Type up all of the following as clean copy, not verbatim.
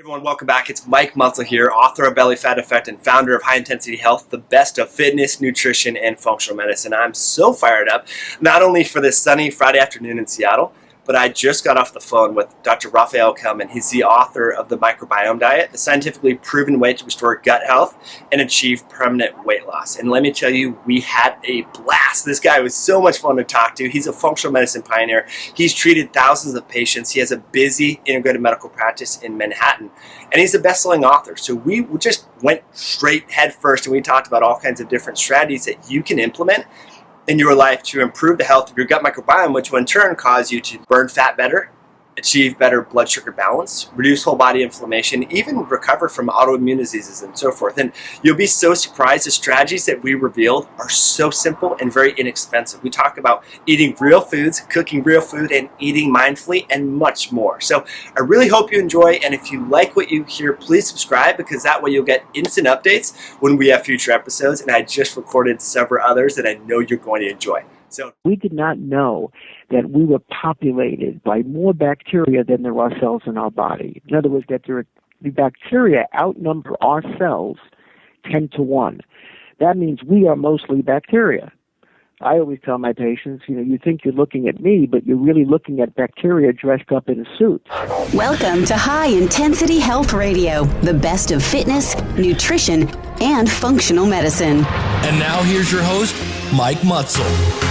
Everyone, welcome back. It's Mike Mutzel here, author of Belly Fat Effect and founder of High Intensity Health, the best of fitness, nutrition, and functional medicine. I'm so fired up, not only for this sunny Friday afternoon in Seattle, but I just got off the phone with Dr. Raphaell Kellman. He's the author of the Microbiome Diet, the scientifically proven way to restore gut health and achieve permanent weight loss. And let me tell you, we had a blast. This guy was so much fun to talk to. He's a functional medicine pioneer. He's treated thousands of patients. He has a busy integrated medical practice in Manhattan, and he's a best-selling author. So we just went straight head first, and we talked about all kinds of different strategies that you can implement in your life to improve the health of your gut microbiome, which will in turn cause you to burn fat better, achieve better blood sugar balance, reduce whole body inflammation, even recover from autoimmune diseases and so forth. And you'll be so surprised. The strategies that we revealed are so simple and very inexpensive. We talk about eating real foods, cooking real food, and eating mindfully, and much more. So I really hope you enjoy, and if you like what you hear, please subscribe, because that way you'll get instant updates when we have future episodes. And I just recorded several others that I know you're going to enjoy. So we did not know that we were populated by more bacteria than there are cells in our body. In other words, that the bacteria outnumber our cells 10 to 1. That means we are mostly bacteria. I always tell my patients, you think you're looking at me, but you're really looking at bacteria dressed up in a suit. Welcome to High Intensity Health Radio, the best of fitness, nutrition, and functional medicine. And now here's your host, Mike Mutzel.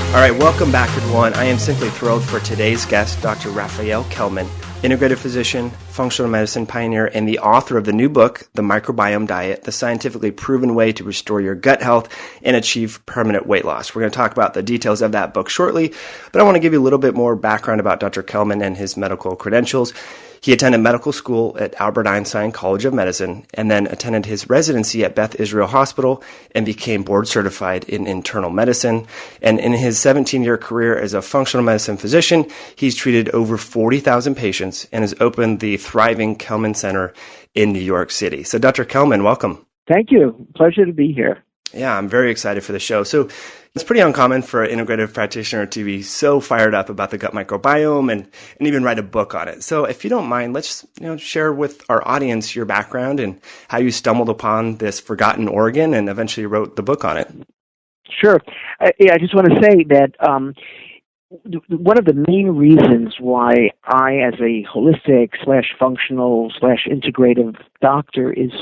All right, welcome back, everyone. I am simply thrilled for today's guest, Dr. Raphaell Kellman, integrative physician, functional medicine pioneer, and the author of the new book, The Microbiome Diet, the scientifically proven way to restore your gut health and achieve permanent weight loss. We're going to talk about the details of that book shortly, but I want to give you a little bit more background about Dr. Kellman and his medical credentials. He attended medical school at Albert Einstein College of Medicine and then attended his residency at Beth Israel Hospital and became board certified in internal medicine. And in his 17-year career as a functional medicine physician, he's treated over 40,000 patients and has opened the thriving Kellman Center in New York City. So Dr. Kellman, welcome. Thank you. Pleasure to be here. Yeah, I'm very excited for the show. So it's pretty uncommon for an integrative practitioner to be so fired up about the gut microbiome and even write a book on it. So if you don't mind, let's share with our audience your background and how you stumbled upon this forgotten organ and eventually wrote the book on it. Sure. I just want to say that one of the main reasons why I, as a holistic / functional / integrative doctor, is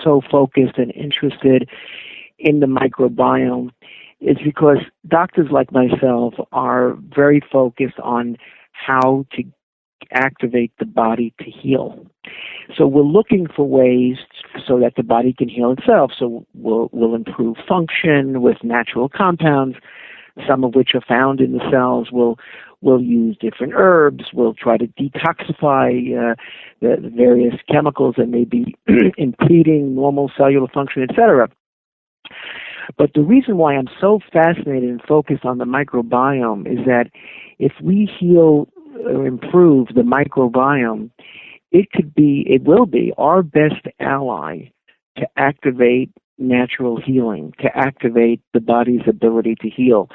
so focused and interested in the microbiome is because doctors like myself are very focused on how to activate the body to heal. So we're looking for ways so that the body can heal itself. So we'll improve function with natural compounds, some of which are found in the cells. We'll use different herbs. We'll try to detoxify the various chemicals that may be impeding normal cellular function, etc. But the reason why I'm so fascinated and focused on the microbiome is that if we heal or improve the microbiome, it will be our best ally to activate natural healing, to activate the body's ability to heal.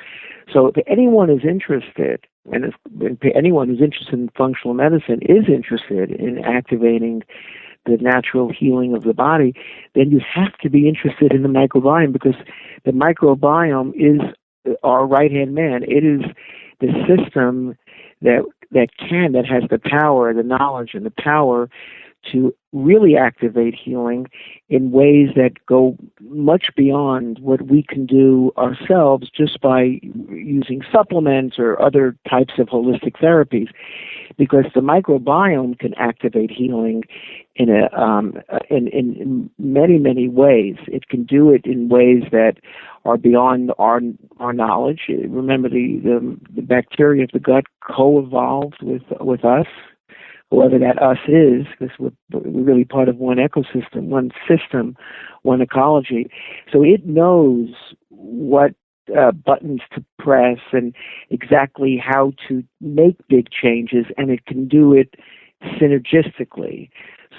So if anyone is interested, and if anyone who's interested in functional medicine is interested in activating the natural healing of the body, then you have to be interested in the microbiome, because the microbiome is our right-hand man. It is the system that has the power, the knowledge, and the power to really activate healing in ways that go much beyond what we can do ourselves just by using supplements or other types of holistic therapies. Because the microbiome can activate healing in many, many ways. It can do it in ways that are beyond our knowledge. Remember, the bacteria of the gut co-evolved with us, whoever that us is, because we're really part of one ecosystem, one system, one ecology. So it knows what buttons to press and exactly how to make big changes, and it can do it synergistically.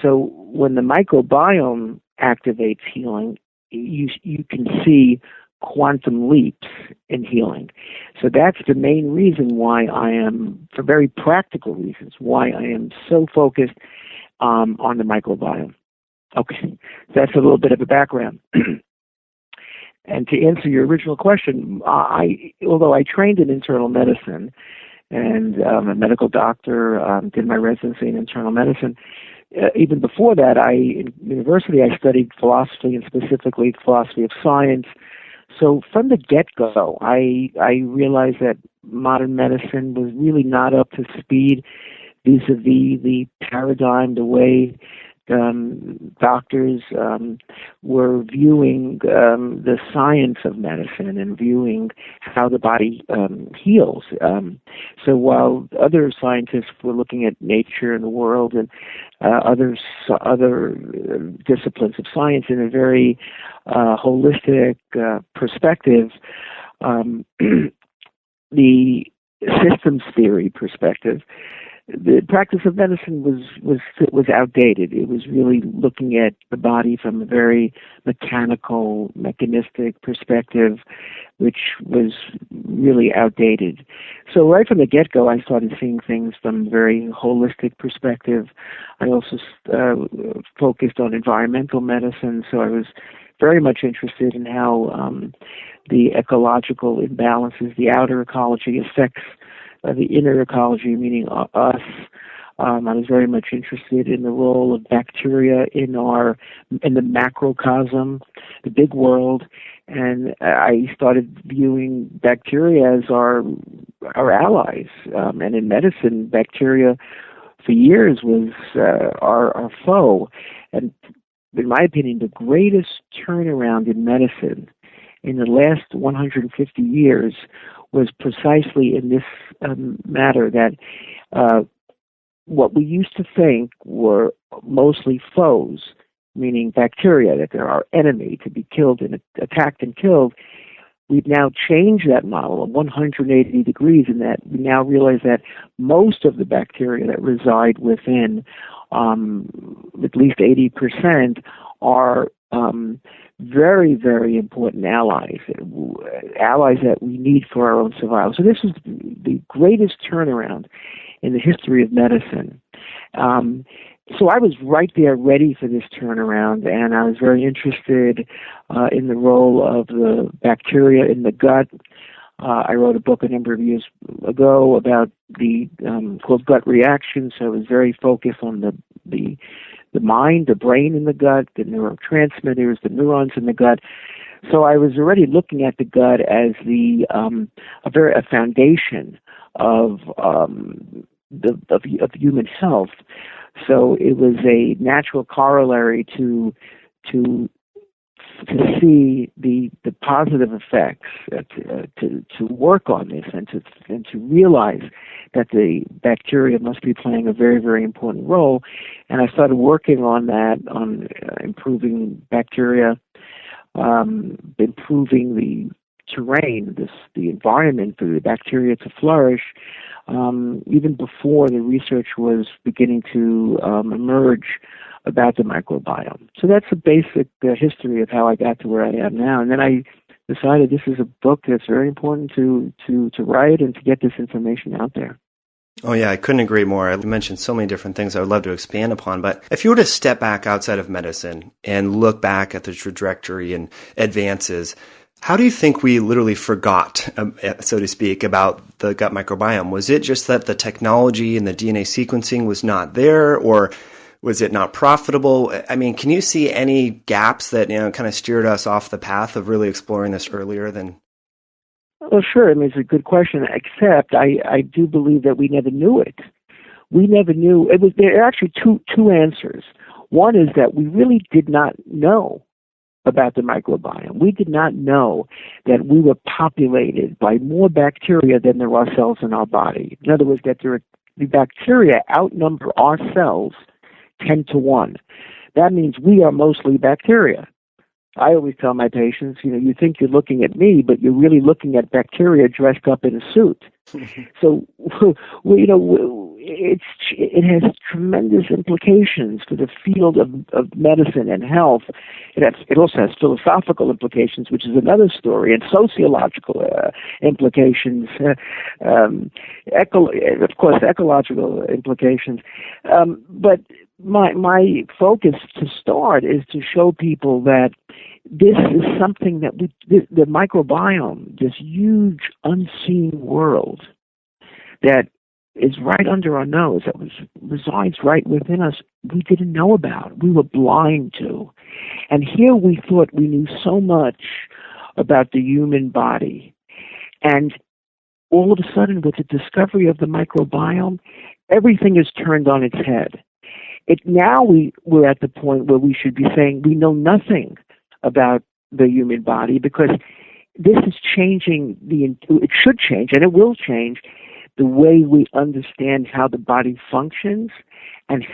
So when the microbiome activates healing, you can see quantum leaps in healing. So that's the main reason why I am, for very practical reasons, why I am so focused on the microbiome. Okay, that's a little bit of a background. And to answer your original question, although I trained in internal medicine and I'm a medical doctor, did my residency in internal medicine, even before that, in university, I studied philosophy and specifically philosophy of science. So from the get-go, I realized that modern medicine was really not up to speed vis-a-vis the paradigm, the way doctors were viewing the science of medicine and viewing how the body heals. So while other scientists were looking at nature and the world and other disciplines of science in a very holistic perspective, the systems theory perspective, the practice of medicine was outdated. It was really looking at the body from a very mechanical, mechanistic perspective, which was really outdated. So right from the get-go, I started seeing things from a very holistic perspective. I also focused on environmental medicine, so I was very much interested in how the ecological imbalances, the outer ecology affects the inner ecology, meaning us. I was very much interested in the role of bacteria in the macrocosm, the big world, and I started viewing bacteria as our allies. And in medicine, bacteria for years was our foe. And in my opinion, the greatest turnaround in medicine in the last 150 years was precisely in this matter, that what we used to think were mostly foes, meaning bacteria, that they're our enemy to be killed and attacked and killed, we've now changed that model of 180 degrees in that we now realize that most of the bacteria that reside within at least 80% are very, very important allies that we need for our own survival. So this is the greatest turnaround in the history of medicine. So I was right there ready for this turnaround, and I was very interested in the role of the bacteria in the gut. I wrote a book a number of years ago about called Gut Reaction, so I was very focused on the mind, the brain in the gut, the neurotransmitters, the neurons in the gut. So I was already looking at the gut as a foundation of human health. So it was a natural corollary to see the positive effects, to work on this and to realize that the bacteria must be playing a very, very important role. And I started working on that, on improving bacteria, improving the terrain, the environment for the bacteria to flourish, even before the research was beginning to emerge about the microbiome. So that's a basic history of how I got to where I am now. And then I decided this is a book that's very important to write and to get this information out there. Oh, yeah, I couldn't agree more. I mentioned so many different things I would love to expand upon. But if you were to step back outside of medicine and look back at the trajectory and advances, how do you think we literally forgot, so to speak, about the gut microbiome? Was it just that the technology and the DNA sequencing was not there, or was it not profitable? I mean, can you see any gaps that kind of steered us off the path of really exploring this earlier than? Well, sure. I mean, it's a good question, except I do believe that we never knew it. We never knew. There are actually two answers. One is that we really did not know about the microbiome. We did not know that we were populated by more bacteria than there are cells in our body. In other words, that the bacteria outnumber our cells 10 to 1. That means we are mostly bacteria. I always tell my patients, you think you're looking at me, but you're really looking at bacteria dressed up in a suit. So, it has tremendous implications for the field of medicine and health. It also has philosophical implications, which is another story, and sociological implications, of course, ecological implications. But my focus to start is to show people that this is something that the microbiome, this huge unseen world that is right under our nose, that resides right within us, we didn't know about. We were blind to. And here we thought we knew so much about the human body. And all of a sudden, with the discovery of the microbiome, everything is turned on its head. Now we're at the point where we should be saying we know nothing about the human body, because this is changing it should change, and it will change, the way we understand how the body functions and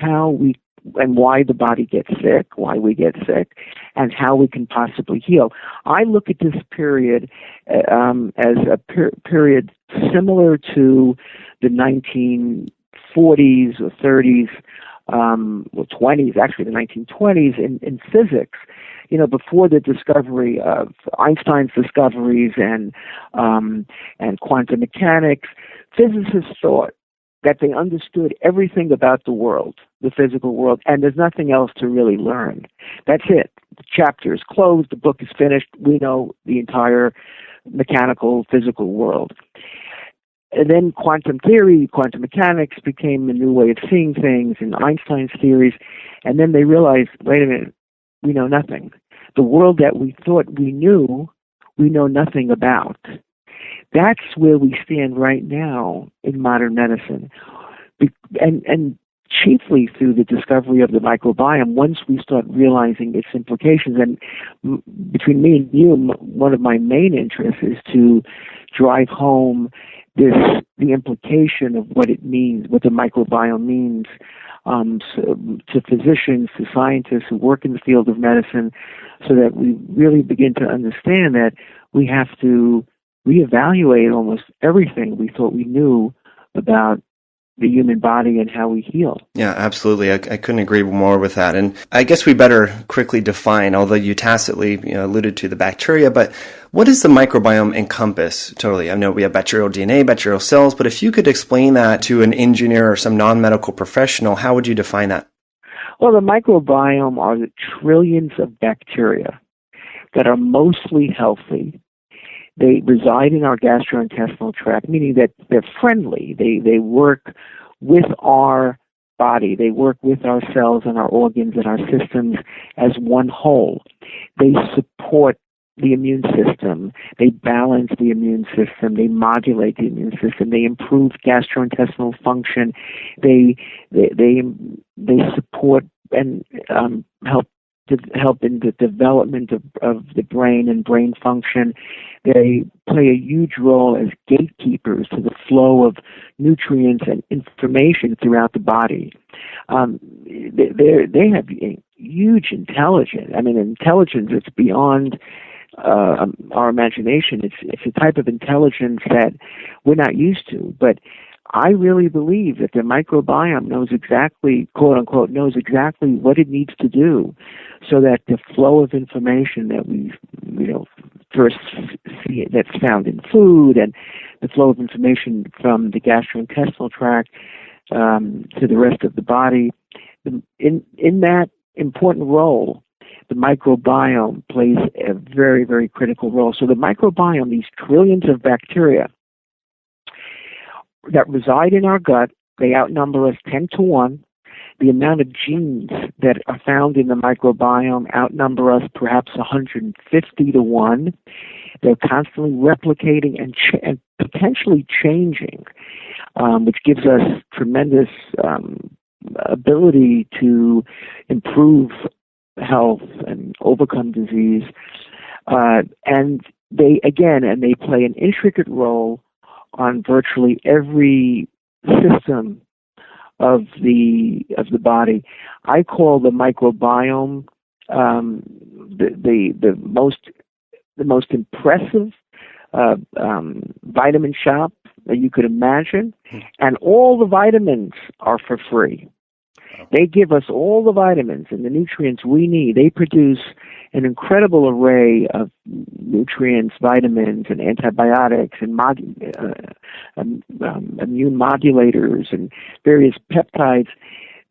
why the body gets sick, why we get sick, and how we can possibly heal. I look at this period as a period similar to the 1940s or 30s, or 20s, actually the 1920s in physics. Before the discovery of Einstein's discoveries and quantum mechanics, physicists thought that they understood everything about the world, the physical world, and there's nothing else to really learn. That's it. The chapter is closed, the book is finished, we know the entire mechanical, physical world. And then quantum theory, quantum mechanics became a new way of seeing things, and Einstein's theories, and then they realized, wait a minute, we know nothing. The world that we thought we knew, we know nothing about. That's where we stand right now in modern medicine. And chiefly through the discovery of the microbiome, once we start realizing its implications. And between me and you, one of my main interests is to drive home the implication of what it means, what the microbiome means, to physicians, to scientists who work in the field of medicine, so that we really begin to understand that we have to reevaluate almost everything we thought we knew about the human body and how we heal. Yeah, absolutely. I couldn't agree more with that. And I guess we better quickly define, although you tacitly alluded to the bacteria, but what does the microbiome encompass totally? I know we have bacterial DNA, bacterial cells, but if you could explain that to an engineer or some non-medical professional, how would you define that? Well, the microbiome are the trillions of bacteria that are mostly healthy. They reside in our gastrointestinal tract, meaning that they're friendly. They work with our body. They work with our cells and our organs and our systems as one whole. They support the immune system. They balance the immune system. They modulate the immune system. They improve gastrointestinal function. They support and help in the development of the brain and brain function. They play a huge role as gatekeepers to the flow of nutrients and information throughout the body. They have huge intelligence. I mean, intelligence that's beyond our imagination. It's a type of intelligence that we're not used to. But I really believe that the microbiome knows exactly, quote unquote, knows exactly what it needs to do, so that the flow of information that we, first see that's found in food, and the flow of information from the gastrointestinal tract to the rest of the body, in that important role, the microbiome plays a very, very critical role. So the microbiome, these trillions of bacteria that reside in our gut, they outnumber us 10 to 1. The amount of genes that are found in the microbiome outnumber us perhaps 150 to 1. They're constantly replicating and potentially changing, which gives us tremendous ability to improve health and overcome disease. And they play an intricate role on virtually every system of the body. I call the microbiome the most impressive vitamin shop that you could imagine, and all the vitamins are for free. They give us all the vitamins and the nutrients we need. They produce an incredible array of nutrients, vitamins, and antibiotics, and immune modulators, and various peptides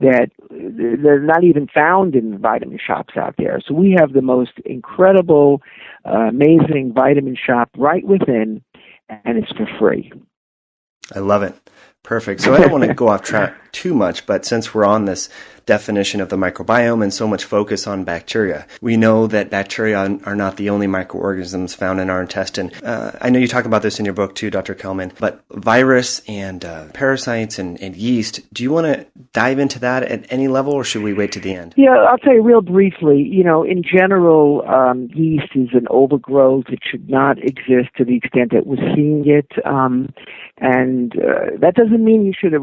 that they're not even found in vitamin shops out there. So we have the most incredible, amazing vitamin shop right within, and it's for free. I love it. Perfect. So I don't want to go off track too much, but since we're on this definition of the microbiome and so much focus on bacteria, we know that bacteria are not the only microorganisms found in our intestine. I know you talk about this in your book too, Dr. Kellman, but virus and parasites and yeast, do you want to dive into that at any level, or should we wait to the end? Yeah, I'll tell you real briefly. In general, yeast is an overgrowth. It should not exist to the extent that we're seeing it. And that doesn't mean you should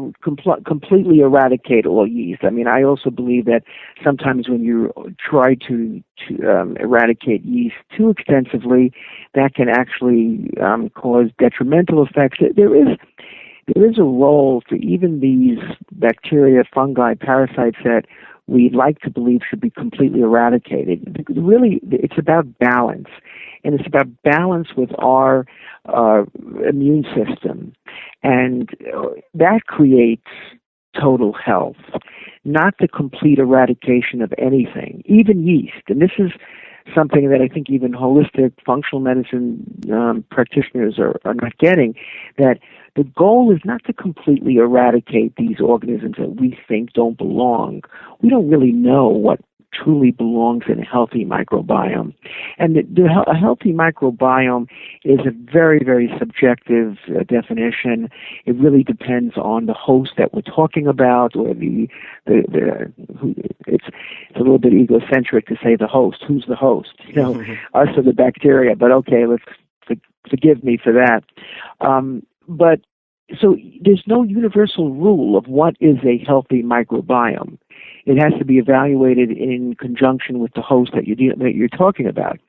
completely eradicate all yeast. I mean, I also believe that sometimes when you try to eradicate yeast too extensively, that can actually cause detrimental effects. There is a role for even these bacteria, fungi, parasites that we'd like to believe should be completely eradicated. Really, it's about balance. And it's about balance with our immune system. And that creates total health, not the complete eradication of anything, even yeast. And this is something that I think even holistic functional medicine practitioners are not getting, that the goal is not to completely eradicate these organisms that we think don't belong. We don't really know what truly belongs in a healthy microbiome. And a healthy microbiome is a very, very subjective definition. It really depends on the host that we're talking about, or it's a little bit egocentric to say the host. Who's the host? Us or the bacteria. But okay, forgive me for that. But so there's no universal rule of what is a healthy microbiome. It has to be evaluated in conjunction with the host that you're talking about.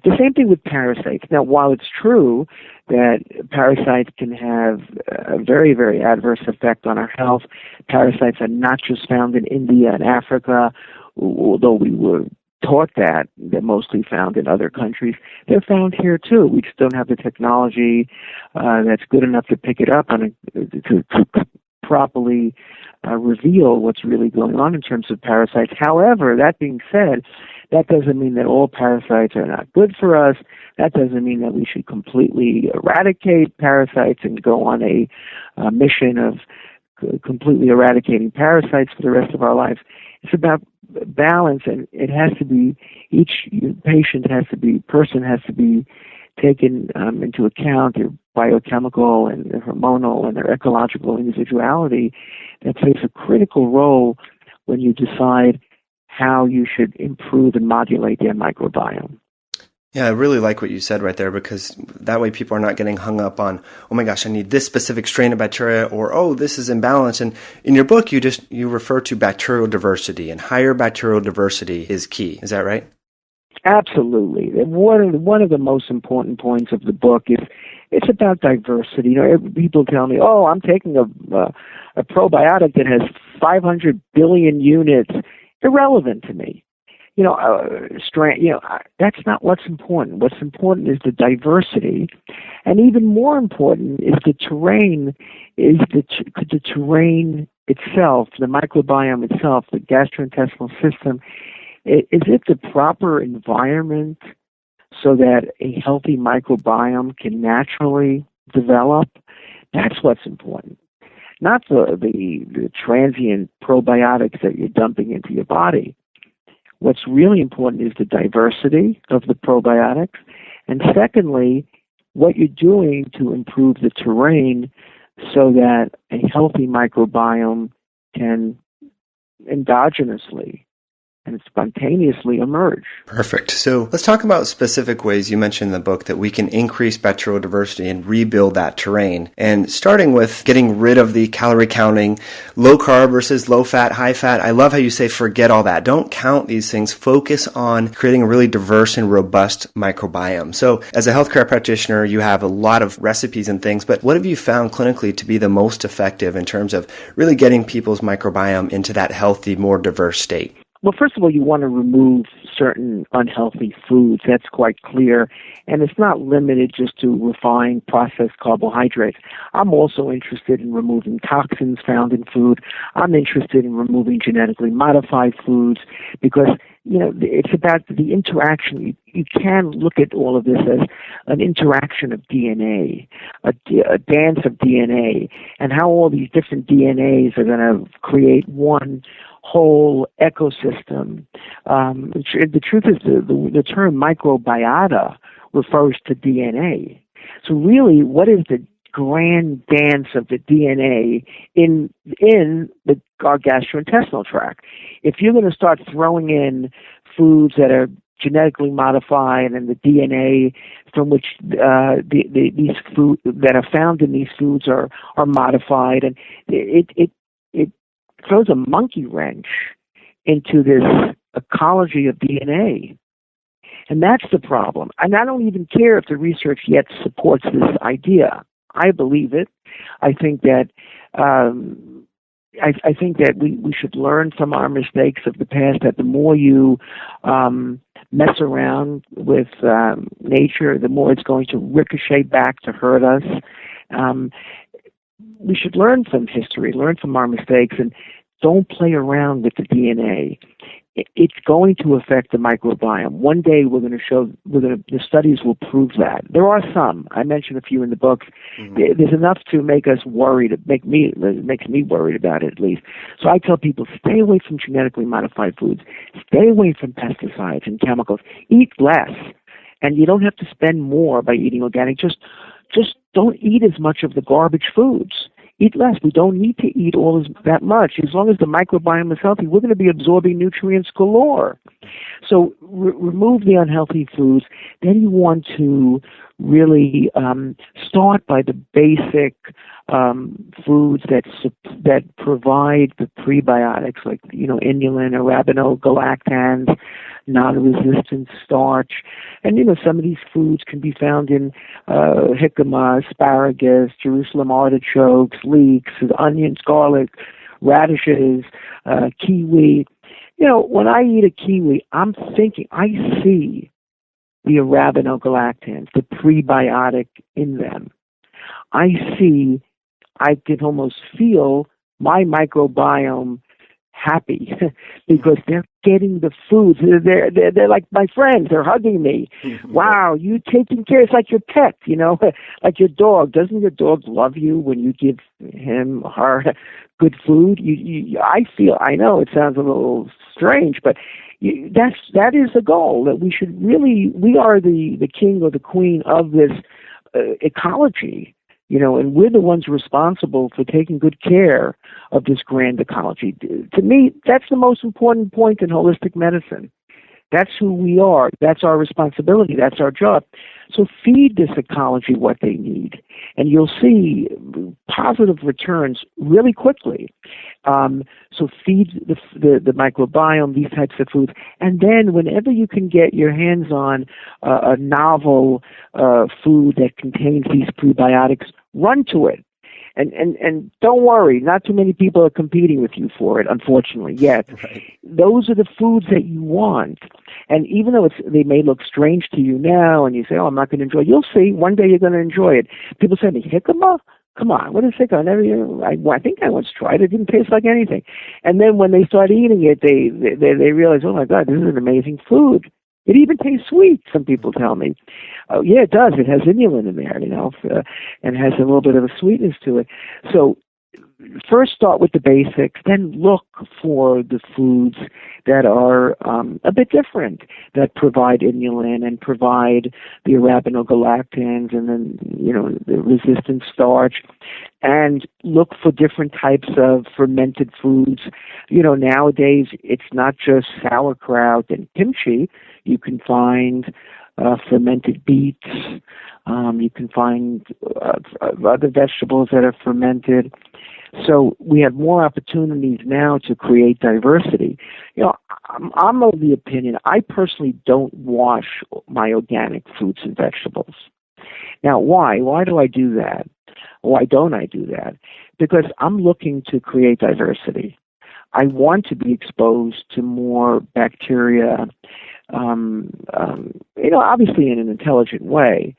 The same thing with parasites. Now, while it's true that parasites can have a very, very adverse effect on our health, parasites are not just found in India and Africa, although we were taught that they're mostly found in other countries. They're found here too. We just don't have the technology that's good enough to pick it up and to properly reveal what's really going on in terms of parasites. However, that being said, that doesn't mean that all parasites are not good for us. That doesn't mean that we should completely eradicate parasites and go on a mission of completely eradicating parasites for the rest of our lives. It's about balance, and it has to be, each person has to be taken into account, their biochemical and their hormonal and their ecological individuality. That plays a critical role when you decide how you should improve and modulate their microbiome. Yeah, I really like what you said right there, because that way people are not getting hung up on, oh my gosh, I need this specific strain of bacteria, or oh, this is imbalanced. And in your book, you refer to bacterial diversity, and higher bacterial diversity is key. Is that right? Absolutely. One of the most important points of the book is it's about diversity. People tell me, "Oh, I'm taking a probiotic that has 500 billion units." Irrelevant to me. That's not what's important. What's important is the diversity, and even more important is the terrain. Is the terrain itself, the microbiome itself, the gastrointestinal system. Is it the proper environment so that a healthy microbiome can naturally develop? That's what's important. Not the transient probiotics that you're dumping into your body. What's really important is the diversity of the probiotics. And secondly, what you're doing to improve the terrain so that a healthy microbiome can endogenously and spontaneously emerge. Perfect. So let's talk about specific ways you mentioned in the book that we can increase bacterial diversity and rebuild that terrain. And starting with getting rid of the calorie counting, low carb versus low fat, high fat. I love how you say forget all that. Don't count these things. Focus on creating a really diverse and robust microbiome. So as a healthcare practitioner, you have a lot of recipes and things, but what have you found clinically to be the most effective in terms of really getting people's microbiome into that healthy, more diverse state? Well, first of all, you want to remove certain unhealthy foods. That's quite clear. And it's not limited just to refined processed carbohydrates. I'm also interested in removing toxins found in food. I'm interested in removing genetically modified foods because, it's about the interaction. You can look at all of this as an interaction of DNA, a dance of DNA, and how all these different DNAs are going to create one whole ecosystem. The truth is the term microbiota refers to DNA. So really, what is the grand dance of the DNA in our gastrointestinal tract? If you're going to start throwing in foods that are genetically modified and the DNA from which these food that are found in these foods are modified, and it throws a monkey wrench into this ecology of DNA. And that's the problem. And I don't even care if the research yet supports this idea. I believe it. I think that I think that we should learn from our mistakes of the past, that the more you mess around with nature, the more it's going to ricochet back to hurt us. We should learn from history, learn from our mistakes, and don't play around with the DNA. It's going to affect the microbiome. One day the studies will prove that. There are some. I mentioned a few in the book. Mm-hmm. There's enough to make us worried, makes me worried about it at least. So I tell people, stay away from genetically modified foods. Stay away from pesticides and chemicals. Eat less. And you don't have to spend more by eating organic. Just don't eat as much of the garbage foods. Eat less. We don't need to eat that much. As long as the microbiome is healthy, we're going to be absorbing nutrients galore. So remove the unhealthy foods. Then you want to really start by the basic foods that provide the prebiotics, like inulin, arabinogalactans, non-resistant starch, and some of these foods can be found in jicama, asparagus, Jerusalem artichokes, leeks, onions, garlic, radishes, kiwi. When I eat a kiwi, I see the arabinogalactans, the prebiotic in them. I can almost feel my microbiome happy because they're getting the foods. They're like my friends. They're hugging me. Wow, you taking care. It's like your pet, like your dog. Doesn't your dog love you when you give him or her good food? I know it sounds a little strange, but that is the goal, that we are the king or the queen of this ecology. And we're the ones responsible for taking good care of this grand ecology. To me, that's the most important point in holistic medicine. That's who we are. That's our responsibility. That's our job. So feed this ecology what they need, and you'll see positive returns really quickly. So feed the microbiome, these types of foods, and then whenever you can get your hands on a novel food that contains these prebiotics, run to it. And don't worry, not too many people are competing with you for it, unfortunately, yet. Right. Those are the foods that you want. And even though they may look strange to you now, and you say, I'm not going to enjoy it, you'll see, one day you're going to enjoy it. People say to me, jicama? Come on, what is jicama? I think I once tried it. It didn't taste like anything. And then when they start eating it, they realize, oh, my God, this is an amazing food. It even tastes sweet, some people tell me. Oh, yeah, it does. It has inulin in there, and has a little bit of a sweetness to it. So first start with the basics, then look for the foods that are a bit different, that provide inulin and provide the arabinogalactans and then, the resistant starch, and look for different types of fermented foods. Nowadays it's not just sauerkraut and kimchi. You can find fermented beets. You can find other vegetables that are fermented. So we have more opportunities now to create diversity. I'm of the opinion, I personally don't wash my organic fruits and vegetables. Now, why? Why do I do that? Why don't I do that? Because I'm looking to create diversity. I want to be exposed to more bacteria, obviously in an intelligent way.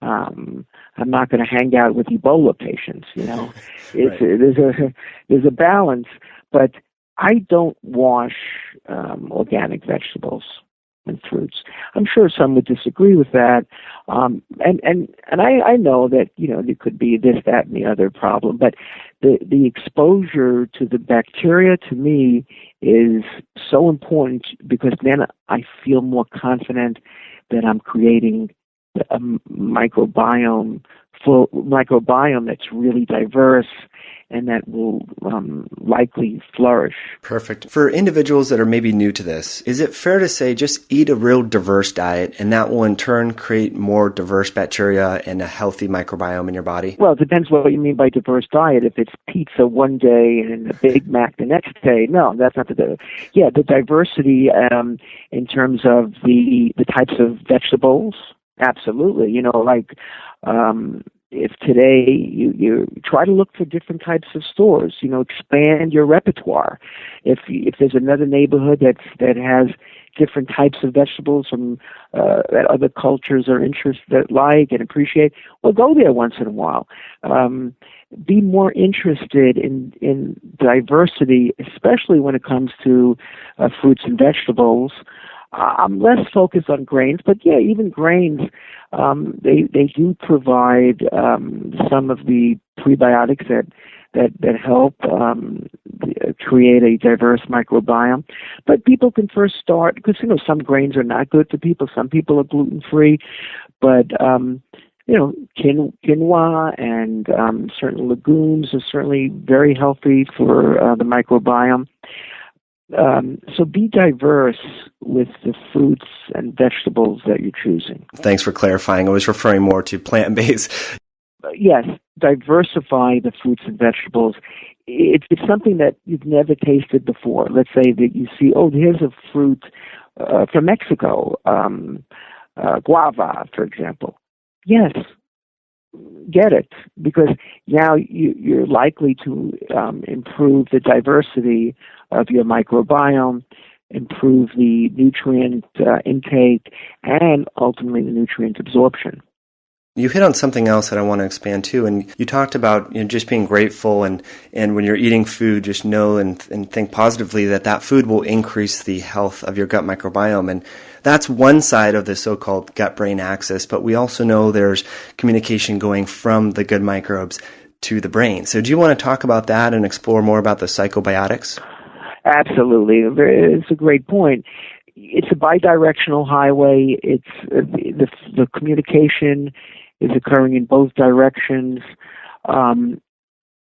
I'm not going to hang out with Ebola patients. Right. There's a balance, but I don't wash organic vegetables and fruits. I'm sure some would disagree with that, and I know that there could be this, that, and the other problem, but the exposure to the bacteria to me is so important, because then I feel more confident that I'm creating a microbiome that's really diverse and that will likely flourish. Perfect. For individuals that are maybe new to this, is it fair to say just eat a real diverse diet and that will in turn create more diverse bacteria and a healthy microbiome in your body? Well, it depends what you mean by diverse diet. If it's pizza one day and a Big Mac the next day, no, that's not the diversity in terms of the types of vegetables. Absolutely. If today you try to look for different types of stores, expand your repertoire. If there's another neighborhood that has different types of vegetables from that other cultures are interested, like and appreciate, well, go there once in a while. Be more interested in diversity, especially when it comes to fruits and vegetables. I'm less focused on grains, but even grains, they do provide some of the prebiotics that help create a diverse microbiome. But people can first start, because some grains are not good for people. Some people are gluten free, but quinoa and certain legumes are certainly very healthy for the microbiome. So be diverse with the fruits and vegetables that you're choosing. Thanks for clarifying. I was referring more to plant-based. Yes, diversify the fruits and vegetables. It's something that you've never tasted before. Let's say that you see, here's a fruit from Mexico, guava, for example. Yes, get it, because now you're likely to improve the diversity of your microbiome, improve the nutrient intake, and ultimately the nutrient absorption. You hit on something else that I want to expand to, and you talked about just being grateful, and when you're eating food, just know and think positively that food will increase the health of your gut microbiome. And that's one side of the so-called gut-brain axis, but we also know there's communication going from the good microbes to the brain. So do you want to talk about that and explore more about the psychobiotics? Absolutely. It's a great point. It's a bidirectional highway. It's the communication is occurring in both directions.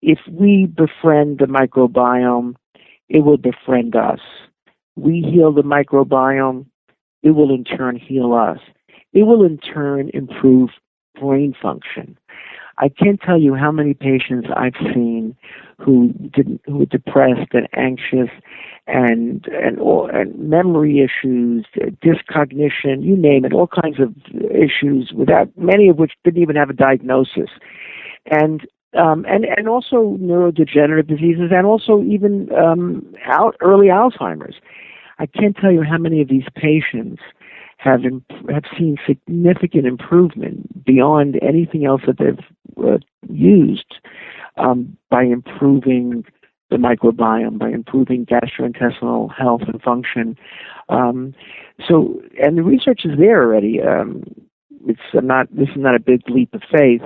If we befriend the microbiome, it will befriend us. We heal the microbiome, it will in turn heal us. It will in turn improve brain function. I can't tell you how many patients I've seen who were depressed and anxious and memory issues, dyscognition, you name it, all kinds of issues, without many of which didn't even have a diagnosis, and also neurodegenerative diseases, and also even early Alzheimer's. I can't tell you how many of these patients have seen significant improvement beyond anything else that they've used by improving the microbiome, by improving gastrointestinal health and function. And the research is there already. This is not a big leap of faith.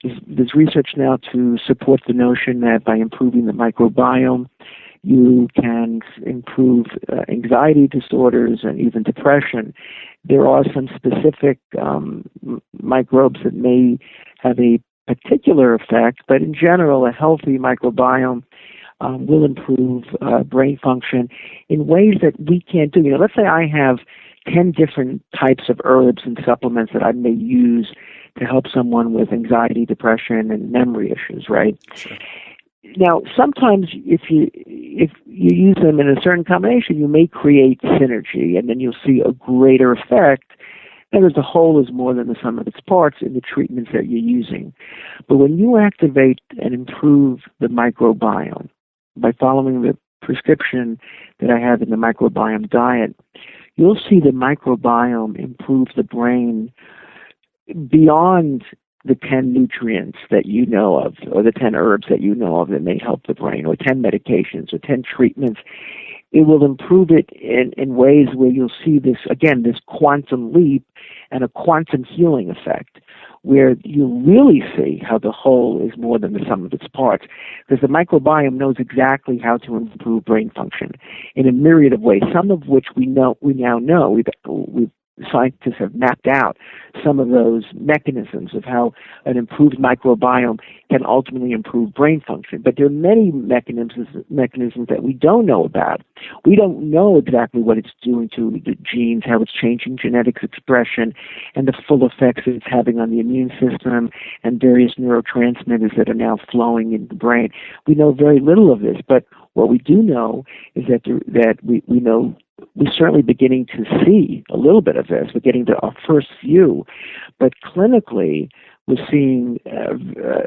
there's research now to support the notion that by improving the microbiome, you can improve anxiety disorders and even depression. There are some specific microbes that may have a particular effect, but in general, a healthy microbiome will improve brain function in ways that we can't do. Let's say I have 10 different types of herbs and supplements that I may use to help someone with anxiety, depression, and memory issues, right? Sure. Now, sometimes if you use them in a certain combination, you may create synergy, and then you'll see a greater effect. And as the whole is more than the sum of its parts in the treatments that you're using. But when you activate and improve the microbiome by following the prescription that I have in the microbiome diet, you'll see the microbiome improve the brain beyond the 10 nutrients that you know of, or the 10 herbs that you know of that may help the brain, or 10 medications, or 10 treatments. It will improve it in ways where you'll see this, again, this quantum leap and a quantum healing effect, where you really see how the whole is more than the sum of its parts. Because the microbiome knows exactly how to improve brain function in a myriad of ways, some of which we now know. We've scientists have mapped out some of those mechanisms of how an improved microbiome can ultimately improve brain function. But there are many mechanisms that we don't know about. We don't know exactly what it's doing to the genes, how it's changing genetics expression, and the full effects it's having on the immune system and various neurotransmitters that are now flowing in the brain. We know very little of this, but what we do know is that we know we're certainly beginning to see a little bit of this. We're getting to our first view. But clinically, we're seeing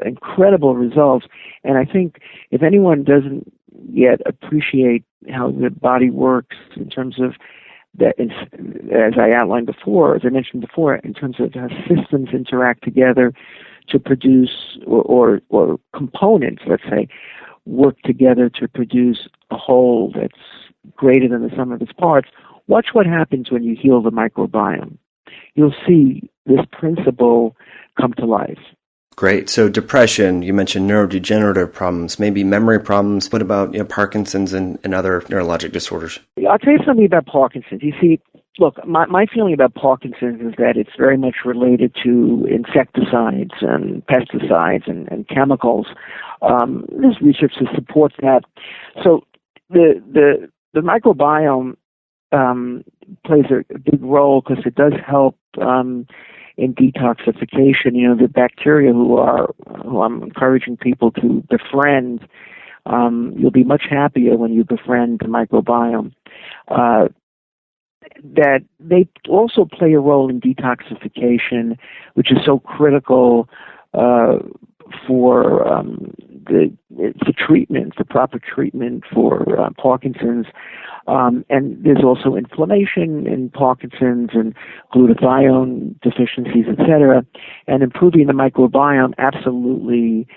incredible results. And I think if anyone doesn't yet appreciate how the body works in terms of that, as I outlined before, as I mentioned before, in terms of how systems interact together to produce, or components, let's say, work together to produce a whole that's greater than the sum of its parts, watch what happens when you heal the microbiome. You'll see this principle come to life. Great. So depression, you mentioned neurodegenerative problems, maybe memory problems. What about Parkinson's and other neurologic disorders? I'll tell you something about Parkinson's. You see, look, my feeling about Parkinson's is that it's very much related to insecticides and pesticides and chemicals. There's research to support that. So the microbiome plays a big role because it does help in detoxification. The bacteria who I'm encouraging people to befriend, you'll be much happier when you befriend the microbiome. That they also play a role in detoxification, which is so critical for treatment, for proper treatment for Parkinson's. And there's also inflammation in Parkinson's and glutathione deficiencies, etc. And improving the microbiome absolutely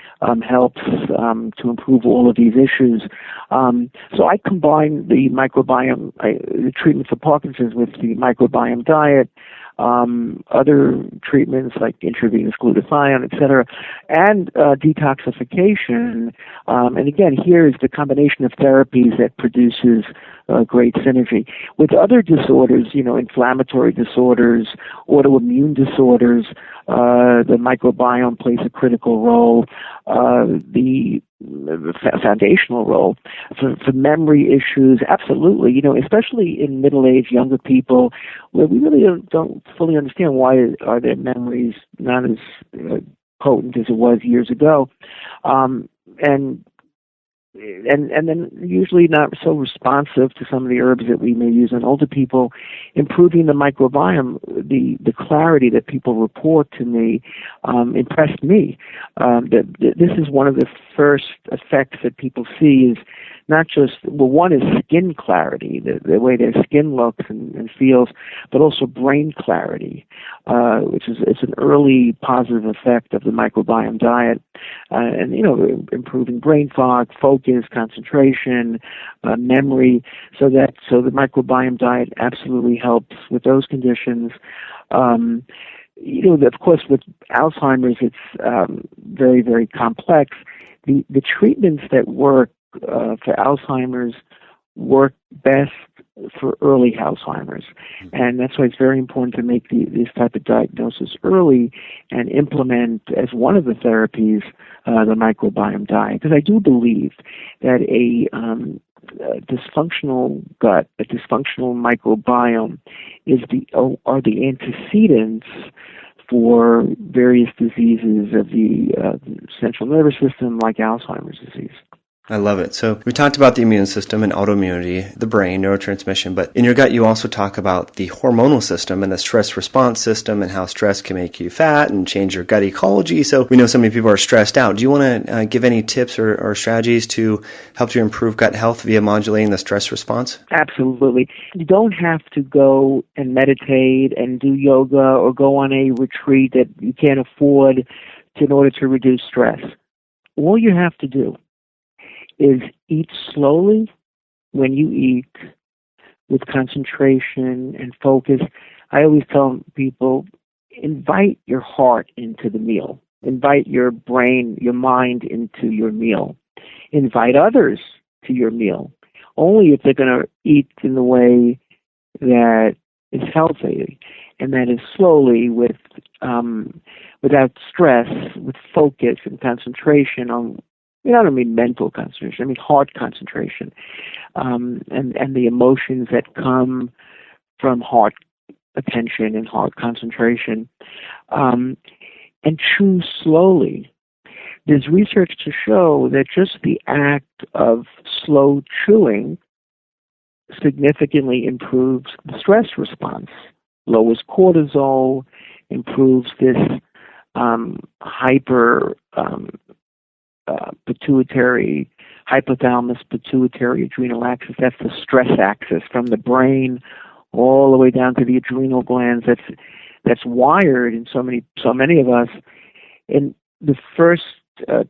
helps to improve all of these issues. So I combine the microbiome, the treatment for Parkinson's, with the microbiome diet, other treatments like intravenous glutathione, etc., and detoxification. And again, here is the combination of therapies that produces great synergy. With other disorders, inflammatory disorders, autoimmune disorders, the microbiome plays a critical role, the foundational role. For memory issues, absolutely, especially in middle-aged, younger people, where we really don't fully understand why are their memories not as potent as it was years ago. And then usually not so responsive to some of the herbs that we may use in older people. Improving the microbiome, the clarity that people report to me impressed me. This is one of the first effects that people see is not just, one is skin clarity, the way their skin looks and feels, but also brain clarity, which is an early positive effect of the microbiome diet. And improving brain fog, focus, concentration, memory, so the microbiome diet absolutely helps with those conditions. of course, with Alzheimer's, it's very, very complex. The treatments that work for Alzheimer's work best for early Alzheimer's. And that's why it's very important to make this type of diagnosis early and implement as one of the therapies the microbiome diet. Because I do believe that a dysfunctional gut, a dysfunctional microbiome are the antecedents for various diseases of the central nervous system, like Alzheimer's disease. I love it. So we talked about the immune system and autoimmunity, the brain, neurotransmission, but in your gut you also talk about the hormonal system and the stress response system and how stress can make you fat and change your gut ecology. So we know so many people are stressed out. Do you want to give any tips or strategies to help you improve gut health via modulating the stress response? Absolutely. You don't have to go and meditate and do yoga or go on a retreat that you can't afford in order to reduce stress. All you have to do is eat slowly when you eat, with concentration and focus. I always tell people, invite your heart into the meal. Invite your brain, your mind into your meal. Invite others to your meal, only if they're going to eat in the way that is healthy, and that is slowly without stress, with focus and concentration on, I don't mean mental concentration, I mean heart concentration, and the emotions that come from heart attention and heart concentration, and chew slowly. There's research to show that just the act of slow chewing significantly improves the stress response, lowers cortisol, improves this pituitary, hypothalamus, pituitary, adrenal axis. That's the stress axis from the brain all the way down to the adrenal glands. That's wired in so many of us. And the first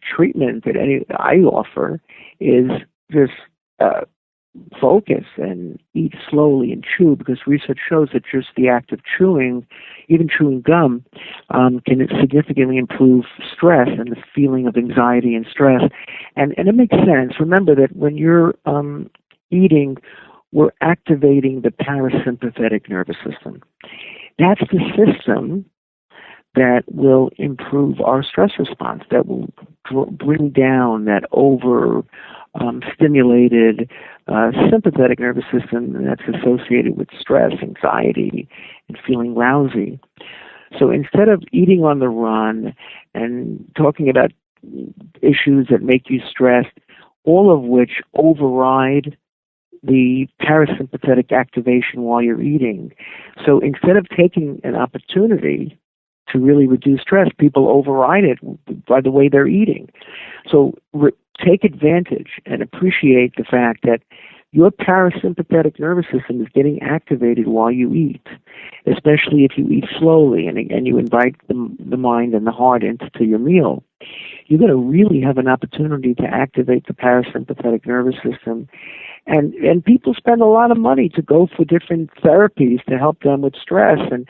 treatment that I offer is just focus and eat slowly and chew, because research shows that just the act of chewing, even chewing gum, can significantly improve stress and the feeling of anxiety and stress. And it makes sense. Remember that when you're eating, we're activating the parasympathetic nervous system. That's the system that will improve our stress response, that will bring down that stimulated sympathetic nervous system that's associated with stress, anxiety, and feeling lousy. So instead of eating on the run and talking about issues that make you stressed, all of which override the parasympathetic activation while you're eating. So instead of taking an opportunity to really reduce stress, people override it by the way they're eating. So take advantage and appreciate the fact that your parasympathetic nervous system is getting activated while you eat, especially if you eat slowly and you invite the mind and the heart into your meal. You're going to really have an opportunity to activate the parasympathetic nervous system. And people spend a lot of money to go for different therapies to help them with stress and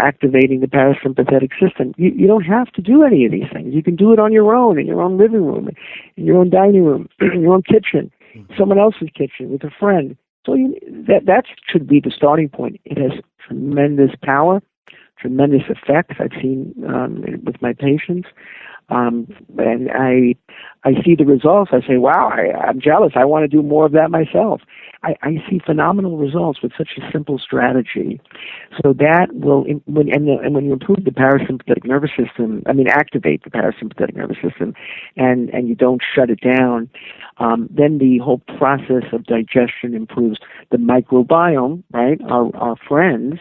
activating the parasympathetic system. You don't have to do any of these things. You can do it on your own, in your own living room, in your own dining room, in your own kitchen, someone else's kitchen, with a friend. So that should be the starting point. It has tremendous power, tremendous effects I've seen with my patients. And I see the results. I say, wow, I'm jealous. I want to do more of that myself. I see phenomenal results with such a simple strategy. So that will, when you improve the parasympathetic nervous system, activate the parasympathetic nervous system, and you don't shut it down, then the whole process of digestion improves. The microbiome, right, our friends,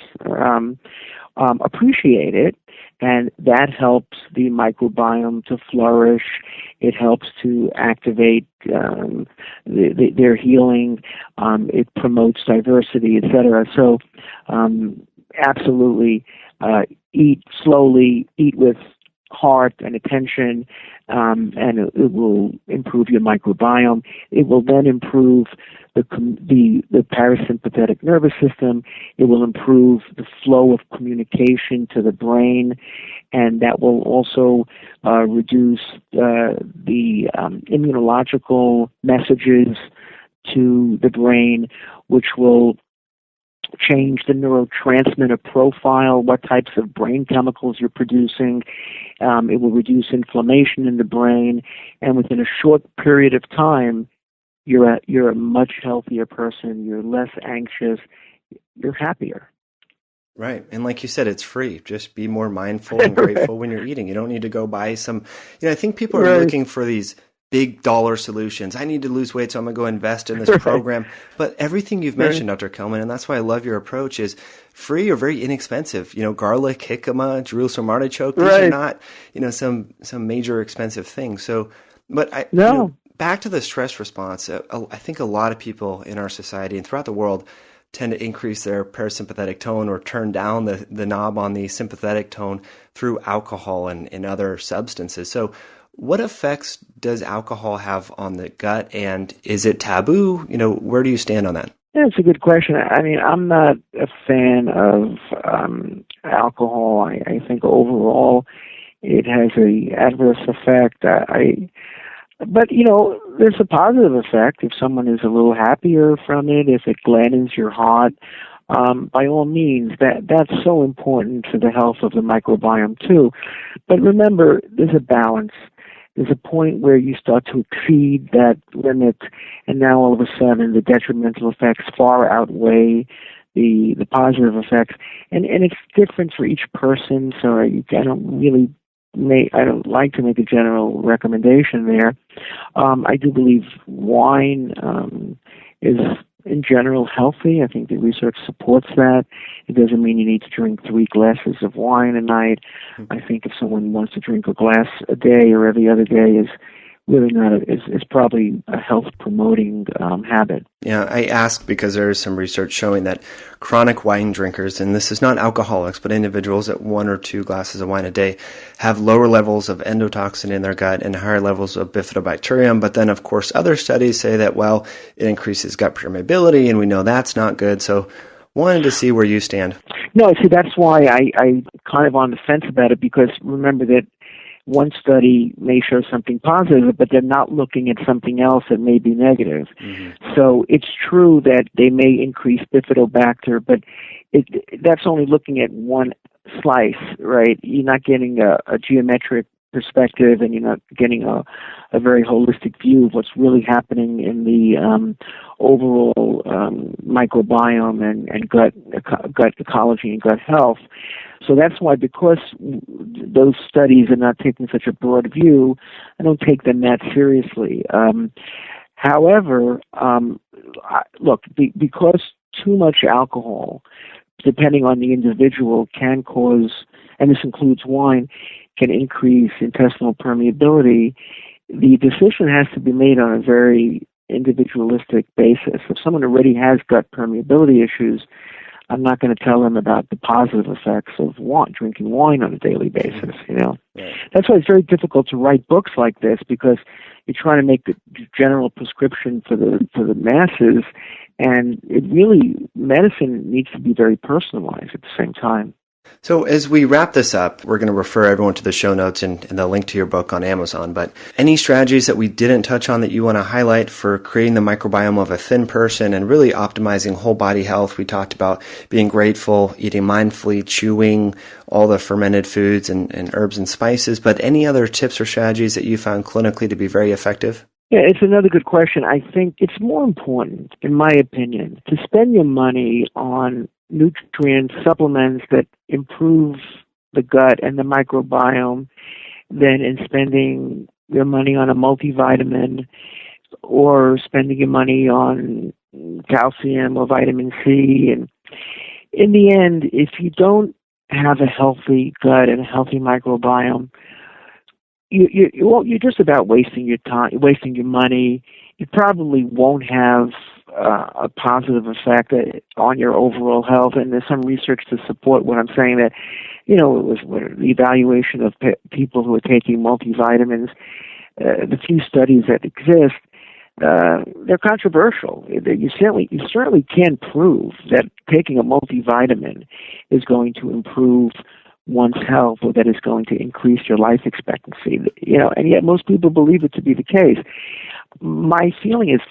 appreciate it, and that helps the microbiome to flourish. It helps to activate their healing. It promotes diversity, etc. So, absolutely, eat slowly, eat with heart and attention, and it will improve your microbiome. It will then improve the parasympathetic nervous system. It will improve the flow of communication to the brain, and that will also reduce the immunological messages to the brain, which will change the neurotransmitter profile, what types of brain chemicals you're producing. It will reduce inflammation in the brain, and within a short period of time, you're a much healthier person. You're less anxious. You're happier. Right. And like you said, it's free. Just be more mindful and grateful when you're eating. You don't need to go buy some, I think people are looking for these big dollar solutions. I need to lose weight, so I'm going to go invest in this program. But everything you've mentioned, Dr. Kellman, and that's why I love your approach, is free or very inexpensive. Garlic, jicama, Jerusalem artichoke, these are not, some major expensive things. So, but back to the stress response, I think a lot of people in our society and throughout the world tend to increase their parasympathetic tone or turn down the knob on the sympathetic tone through alcohol and other substances. So what effects does alcohol have on the gut, and is it taboo? Where do you stand on that? Yeah, it's a good question. I mean, I'm not a fan of alcohol. I think overall it has an adverse effect. But there's a positive effect if someone is a little happier from it, if it gladdens your heart. By all means, that's so important to the health of the microbiome too. But remember, there's a balance. There's a point where you start to exceed that limit, and now all of a sudden the detrimental effects far outweigh the positive effects. And it's different for each person, so I don't like to make a general recommendation there. I do believe wine is in general healthy. I think the research supports that. It doesn't mean you need to drink 3 glasses of wine a night. I think if someone wants to drink a glass a day or every other day is really not is probably a health promoting habit. Yeah, I ask because there is some research showing that chronic wine drinkers, and this is not alcoholics, but individuals at 1 or 2 glasses of wine a day, have lower levels of endotoxin in their gut and higher levels of bifidobacterium. But then, of course, other studies say that, it increases gut permeability, and we know that's not good. So wanted to see where you stand. No, see, that's why I kind of on the fence about it, because remember that one study may show something positive, but they're not looking at something else that may be negative. Mm-hmm. So it's true that they may increase bifidobacter, but that's only looking at one slice, right? You're not getting a geometric perspective, and you're not getting a very holistic view of what's really happening in the overall microbiome and gut ecology and gut health. So that's why, because those studies are not taking such a broad view, I don't take them that seriously. However, because too much alcohol, depending on the individual, can cause, and this includes wine, can increase intestinal permeability, the decision has to be made on a very individualistic basis. If someone already has gut permeability issues, I'm not going to tell them about the positive effects of drinking wine on a daily basis. Right. That's why it's very difficult to write books like this, because you're trying to make the general prescription for the masses, and medicine needs to be very personalized at the same time. So as we wrap this up, we're going to refer everyone to the show notes and the link to your book on Amazon. But any strategies that we didn't touch on that you want to highlight for creating the microbiome of a thin person and really optimizing whole body health? We talked about being grateful, eating mindfully, chewing all the fermented foods and herbs and spices. But any other tips or strategies that you found clinically to be very effective? Yeah, it's another good question. I think it's more important, in my opinion, to spend your money on nutrient supplements that improve the gut and the microbiome than in spending your money on a multivitamin or spending your money on calcium or vitamin C. And in the end, if you don't have a healthy gut and a healthy microbiome, you're just about wasting your time, wasting your money. It probably won't have a positive effect on your overall health. And there's some research to support what I'm saying, that It was the evaluation of people who are taking multivitamins. The few studies that exist, they're controversial. You certainly can't prove that taking a multivitamin is going to improve one's health or that it's going to increase your life expectancy. And yet most people believe it to be the case. My feeling is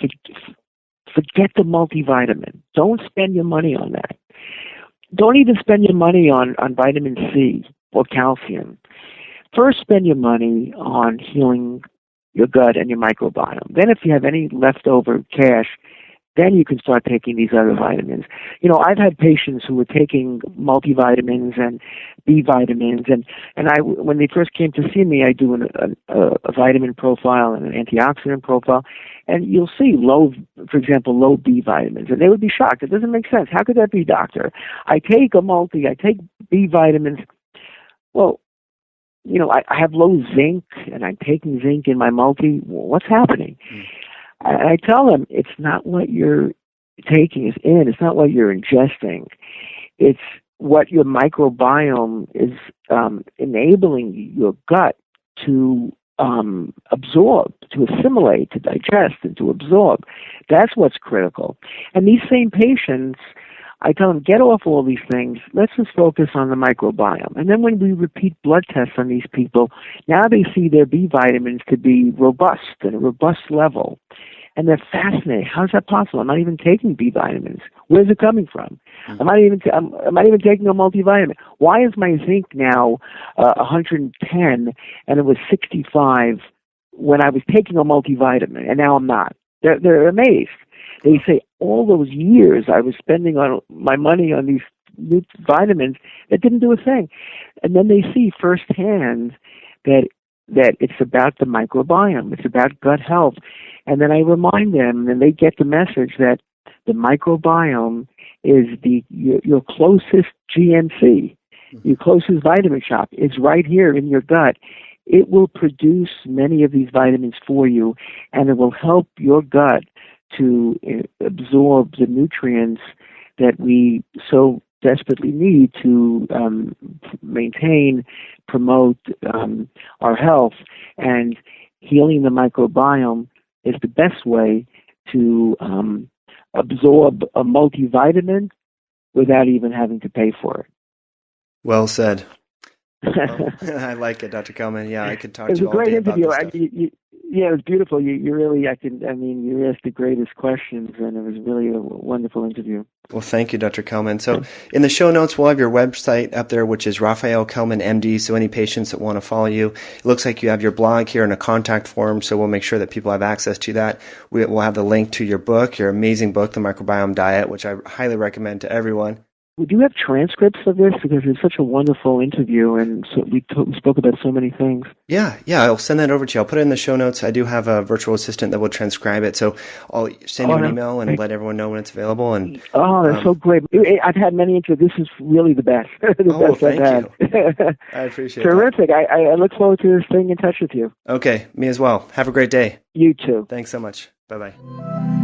forget the multivitamin. Don't spend your money on that. Don't even spend your money on vitamin C or calcium. First, spend your money on healing your gut and your microbiome. Then if you have any leftover cash, then you can start taking these other vitamins. I've had patients who were taking multivitamins and B vitamins, and when they first came to see me, I do a vitamin profile and an antioxidant profile, and you'll see low B vitamins, and they would be shocked. It doesn't make sense. How could that be, doctor? I take B vitamins. Well, I have low zinc, and I'm taking zinc in my multi. What's happening? And I tell them it's not what you're taking is in. It's not what you're ingesting. It's what your microbiome is enabling your gut to absorb, to assimilate, to digest, and to absorb. That's what's critical. And these same patients, I tell them, get off all these things. Let's just focus on the microbiome. And then when we repeat blood tests on these people, now they see their B vitamins to be robust, at a robust level. And they're fascinated. How's that possible? I'm not even taking B vitamins. Where's it coming from? I'm not even taking a multivitamin. Why is my zinc now 110 and it was 65 when I was taking a multivitamin, and now I'm not? They're amazed. They say, all those years I was spending on my money on these new vitamins that didn't do a thing. And then they see firsthand that it's about the microbiome. It's about gut health. And then I remind them, and they get the message that the microbiome is your closest GNC, your closest vitamin shop. It's right here in your gut. It will produce many of these vitamins for you, and it will help your gut to absorb the nutrients that we so desperately need to maintain, promote our health. And healing the microbiome is the best way to absorb a multivitamin without even having to pay for it. Well said. Well, I like it, Dr. Kellman. Yeah, I could talk to you all day about this stuff. Yeah, it was beautiful. You asked the greatest questions, and it was really a wonderful interview. Well, thank you, Dr. Kellman. So in the show notes, we'll have your website up there, which is Raphaell Kellman, MD. So any patients that want to follow you, it looks like you have your blog here and a contact form. So we'll make sure that people have access to that. We'll have the link to your book, your amazing book, The Microbiome Diet, which I highly recommend to everyone. Would you have transcripts of this? Because it's such a wonderful interview, and so we spoke about so many things. Yeah, I'll send that over to you. I'll put it in the show notes. I do have a virtual assistant that will transcribe it, so I'll send you an email and let everyone know when it's available. And that's so great. I've had many interviews. This is really the best. Best I've had. You. I appreciate it. Terrific. I look forward to staying in touch with you. Okay, me as well. Have a great day. You too. Thanks so much. Bye-bye.